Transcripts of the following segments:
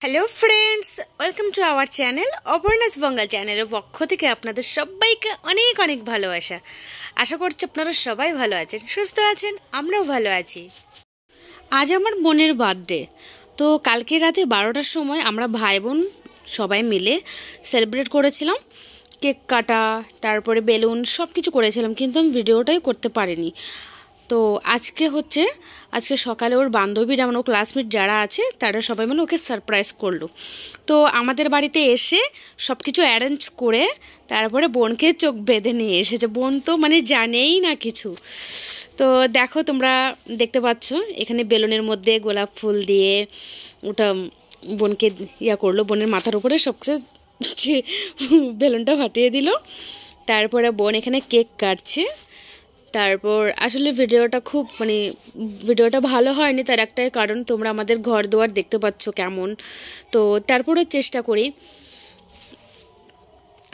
Hello friends, welcome to our channel Aparna's Bengal চ্যানেলের পক্ষ থেকে আপনাদের সবাইকে অনেক অনেক ভালোবাসা। আশা করছি আপনারা সবাই ভালো আছেন, সুস্থ আছেন, আমরাও ভালো আছি। আজ আমার বোনের বার্থডে, তো কালকে রাতে 12টার সময় আমরা ভাই বোন সবাই মিলে সেলিব্রেট করেছিলাম। কেক কাটা, তারপরে বেলুন সব কিছু করেছিলাম, কিন্তু আমি ভিডিওটাই করতে পারিনি। তো আজকে সকালে ওর বান্ধবীরা মানে ও ক্লাসমেট যারা আছে তারা সবাই মিলে ওকে সারপ্রাইজ করলো। তো আমাদের বাড়িতে এসে সব কিছু অ্যারেঞ্জ করে তারপরে বোনকে চোখ বেঁধে নিয়ে এসেছে। বোন তো মানে জানেই না কিছু। তো দেখো, তোমরা দেখতে পাচ্ছ এখানে বেলুনের মধ্যে গোলাপ ফুল দিয়ে ওটা বোনকে করলো, বোনের মাথার উপরে সব কিছু বেলুনটা ফাটিয়ে দিল। তারপরে বোন এখানে কেক কাটছে। তারপর আসলে ভিডিওটা ভালো হয়নি, তার একটাই কারণ তোমরা আমাদের ঘর দুয়ার দেখতে পাচ্ছ কেমন। তো তারপরে চেষ্টা করি।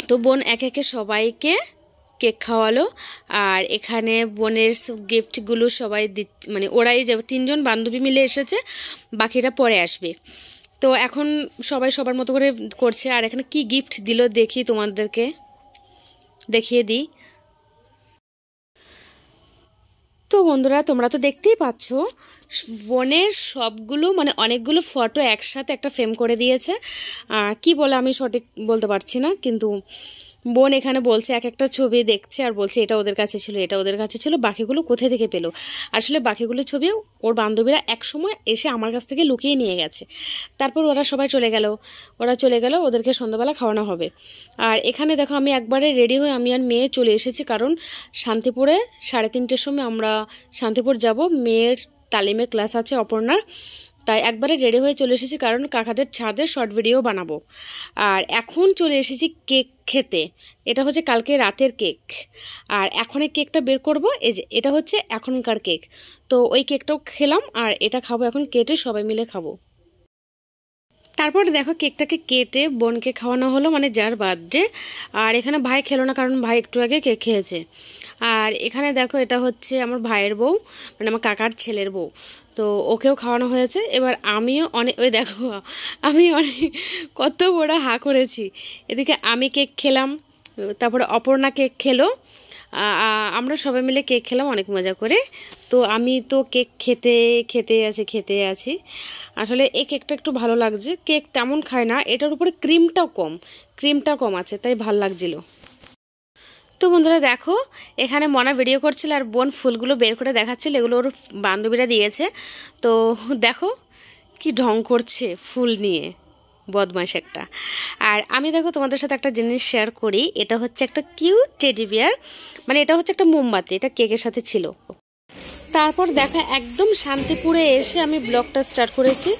তো বোন একে একে সবাইকে কেক খাওয়ালো। আর এখানে বোনের গিফটগুলো সবাই মানে ওরাই যাবে, 3জন বান্ধবী মিলে এসেছে, বাকিরা পরে আসবে। তো এখন সবাই সবার মতো করে করছে। আর এখানে কি গিফট দিল দেখি, তোমাদেরকে দেখিয়ে দিই। তো বন্ধুরা, তোমরা তো দেখতেই পাচ্ছ বোনের সবগুলো মানে অনেকগুলো ফটো একসাথে একটা ফ্রেম করে দিয়েছে। কি বলে আমি সঠিক বলতে পারছি না, কিন্তু বোন এখানে বলছে এক একটা ছবি দেখছে আর বলছে এটা ওদের কাছে ছিল, এটা ওদের কাছে ছিল, বাকিগুলো কোথায় থেকে পেলো। আসলে বাকিগুলো ছবি ওর বান্ধবীরা একসময় এসে আমার কাছ থেকে লুকিয়ে নিয়ে গেছে। তারপর ওরা সবাই চলে গেল, ওদেরকে সন্ধ্যাবেলা খাওয়ানো হবে। আর এখানে দেখো, আমি একবারে রেডি হয়ে আমি আর মেয়ে চলে এসেছি, কারণ শান্তিপুরে 3:30টার সময় আমরা শান্তিপুর যাব। মেয়ের তালিমের ক্লাস আছে অপর্ণার, তাই একবারে রেডি হয়ে চলে এসেছি, কারণ কাকাদের ছাদে শর্ট ভিডিও বানাবো। আর এখন চলে এসেছি কেক খেতে। এটা হচ্ছে কালকে রাতের কেক, আর এখন এই কেকটা বের করব। এই যে এটা হচ্ছে এখনকার কেক। তো ওই কেকটাও খেলাম, আর এটা খাবো এখন, কেটে সবাই মিলে খাবো। তারপর দেখো, কেকটাকে কেটে বোনকে খাওয়ানো হলো, মানে যার বার্থডে। আর এখানে ভাই খেলো না, কারণ ভাই একটু আগে কেক খেয়েছে। আর এখানে দেখো, এটা হচ্ছে আমার ভাইয়ের বউ, মানে আমার কাকার ছেলের বউ। তো ওকেও খাওয়ানো হয়েছে। এবার আমিও ওই দেখো, আমি কত বড় হা করেছি। এদিকে আমি কেক খেলাম, তারপরে অপর্ণা কেক খেলো। আমরা সবাই মিলে কেক খেলাম অনেক মজা করে। তো আমি তো কেক খেতে আছি। আসলে এই কেকটা একটু ভালো লাগছে, কেক তেমন খায় না, এটার উপরে ক্রিমটা কম আছে, তাই ভালো লাগছিল। তো বন্ধুরা দেখো, এখানে মনা ভিডিও করছিল আর বোন ফুলগুলো বের করে দেখাচ্ছিল, এগুলো ওর বান্ধবীরা দিয়েছে। তো দেখো কি ঢং করছে ফুল নিয়ে, বদমাইশ একটা। আর আমি দেখো তোমাদের সাথে একটা জিনিস শেয়ার করি, এটা হচ্ছে একটা কিউট টেডি বিয়ার, মানে এটা হচ্ছে একটা মোমবাতি, এটা কেকের সাথে ছিল। তারপর দেখা একদম শান্তিপুরে এসে আমি ব্লগটা স্টার্ট করেছি।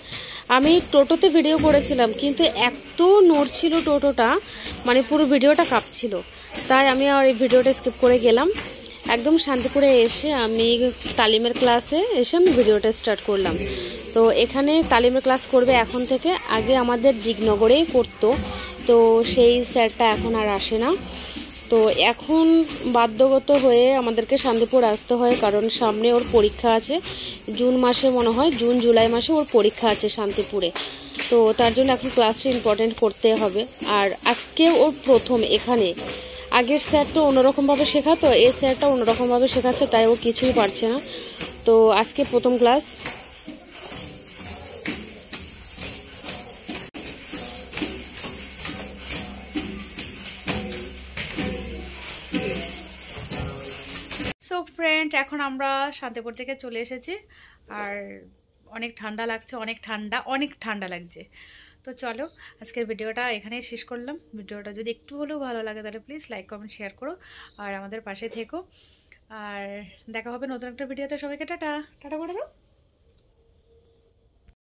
আমি টোটোতে ভিডিও করেছিলাম, কিন্তু এত নড়ছিল টোটোটা, মানে পুরো ভিডিওটা কাঁপছিল, তাই আমি আর এই ভিডিওটা স্কিপ করে গেলাম। একদম শান্তিপুরে এসে আমি তালিমের ক্লাসে এসে আমি ভিডিওটা স্টার্ট করলাম। তো এখানে তালিমের ক্লাস করবে এখন থেকে, আগে আমাদের দিগনগরেই করতো, তো সেই স্যারটা এখন আর আসে না। তো এখন বাধ্যগত হয়ে আমাদেরকে শান্তিপুর আসতে হয়, কারণ সামনে ওর পরীক্ষা আছে জুন মাসে, মনে হয় জুন জুলাই মাসে ওর পরীক্ষা আছে শান্তিপুরে। তো তার জন্য এখন ক্লাসটা ইম্পর্টেন্ট করতে হবে। আর আজকে ওর প্রথম এখানে, আগের স্যারটা অন্যরকমভাবে শেখাতো, এই স্যারটা অন্যরকমভাবে শেখাচ্ছে, তাই ও কিছুই পারছে না। তো আজকে প্রথম ক্লাস। সো ফ্রেন্ড, এখন আমরা শান্তিপুর থেকে চলে এসেছি, আর অনেক ঠান্ডা লাগছে। তো চলো, আজকের ভিডিওটা এখানেই শেষ করলাম। ভিডিওটা যদি একটু হলেও ভালো লাগে তাহলে প্লিজ লাইক কমেন্ট শেয়ার করো, আর আমাদের পাশে থেকো। আর দেখা হবে নতুন একটা ভিডিওতে। সবাইকে টাটা টাটা করে দাও।